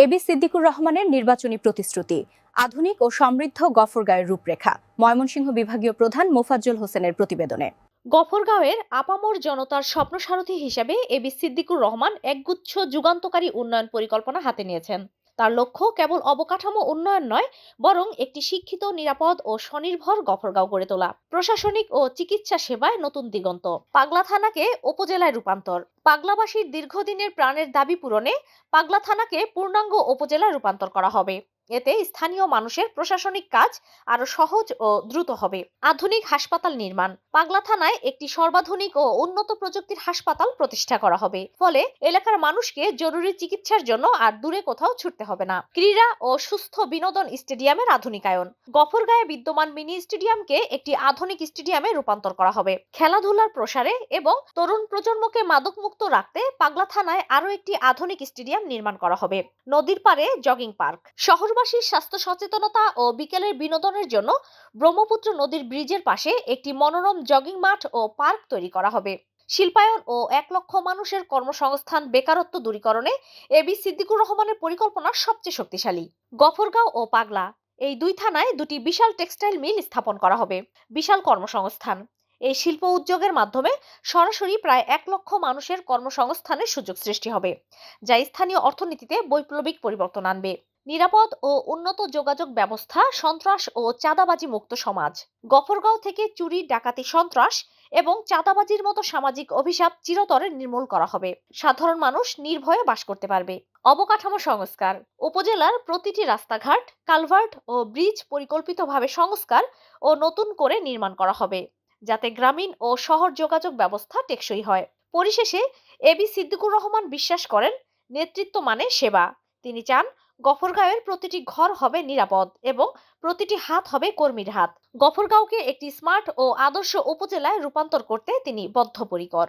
AB Siddiqur রহমানের নির্বাচনী প্রতিশ্রুতি, আধুনিক ও সমৃদ্ধ গফরগাঁওয়ের রূপরেখা। ময়মনসিংহ বিভাগীয় প্রধান মোফাজ্জল হোসেনের প্রতিবেদনে। গফরগাঁওয়ের আপামর জনতার স্বপ্নসারথী হিসেবে এবি সিদ্দিকুর রহমান একগুচ্ছ যুগান্তকারী উন্নয়ন পরিকল্পনা হাতে নিয়েছেন। তার লক্ষ্য কেবল অবকাঠামো উন্নয়ন নয়, বরং একটি শিক্ষিত, নিরাপদ ও স্বনির্ভর গফরগাঁও গড়ে তোলা। প্রশাসনিক ও চিকিৎসা সেবায় নতুন দিগন্ত। পাগলা থানাকে উপজেলায় রূপান্তর। পাগলাবাসীর দীর্ঘদিনের প্রাণের দাবি পূরণে পাগলা থানাকে পূর্ণাঙ্গ উপজেলায় রূপান্তর করা হবে। এতে স্থানীয় মানুষের প্রশাসনিক কাজ আরো সহজ ও দ্রুত হবে। আধুনিক হাসপাতাল নির্মাণ। পাগলা থানায় একটি সর্বাধুনিক ও উন্নত প্রযুক্তির হাসপাতাল প্রতিষ্ঠা করা হবে। ফলে এলাকার মানুষকে জরুরি চিকিৎসার জন্য আর দূরে কোথাও ছুটতে হবে না। ক্রীড়া ও সুস্থ বিনোদন স্টেডিয়ামের আধুনিকায়ন। গফরগাঁয়ে বিদ্যমান মিনি স্টেডিয়ামকে একটি আধুনিক স্টেডিয়ামে রূপান্তর করা হবে। খেলাধুলার প্রসারে এবং তরুণ প্রজন্মকে মাদকমুক্ত রাখতে পাগলা থানায় আরো একটি আধুনিক স্টেডিয়াম নির্মাণ করা হবে। নদীর পাড়ে জগিং পার্ক। শহরবাসীর স্বাস্থ্য সচেতনতা ও বিকেলের বিনোদনের জন্য ব্রহ্মপুত্র নদীর ব্রিজের পাশে একটি মনোরম জগিং মাঠ ও পার্ক তৈরি করা হবে। শিল্পায়ন ও 1 লক্ষ মানুষের কর্মসংস্থান, বেকারত্ব দূরীকরণে এবি সিদ্দিকুর রহমানের পরিকল্পনা সবচেয়ে শক্তিশালী। গফরগাঁও ও পাগলা এই দুই থানায় দুটি বিশাল টেক্সটাইল মিল স্থাপন করা হবে। বিশাল কর্মসংস্থান। এই শিল্প উদ্যোগের মাধ্যমে সরাসরি প্রায় 1 লক্ষ মানুষের কর্মসংস্থানের সুযোগ সৃষ্টি হবে, যা স্থানীয় অর্থনীতিতে বৈপ্লবিক পরিবর্তন আনবে। নিরাপদ ও উন্নত যোগাযোগ ব্যবস্থা, সন্ত্রাস ও চাঁদাবাজি মুক্ত সমাজ। গফরগাঁও থেকে চুরি, ডাকাতি, সন্ত্রাস এবং চাঁদাবাজির মতো সামাজিক অভিশাপ চিরতরে নির্মূল করা হবে। সাধারণ মানুষ নির্ভয়ে বাস করতে পারবে। অবকাঠামো সংস্কার। উপজেলার প্রতিটি রাস্তাঘাট, কালভার্ট ও ব্রিজ পরিকল্পিতভাবে সংস্কার ও নতুন করে নির্মাণ করা হবে, যাতে গ্রামীণ ও শহর যোগাযোগ ব্যবস্থা টেকসই হয়। পরিশেষে এবি সিদ্দিকুর রহমান বিশ্বাস করেন নেতৃত্ব মানে সেবা। তিনি চান গফরগাঁওয়ের প্রতিটি ঘর হবে নিরাপদ এবং প্রতিটি হাত হবে কর্মীর হাত। গফরগাঁওকে একটি স্মার্ট ও আদর্শ উপজেলায় রূপান্তর করতে তিনি বদ্ধপরিকর।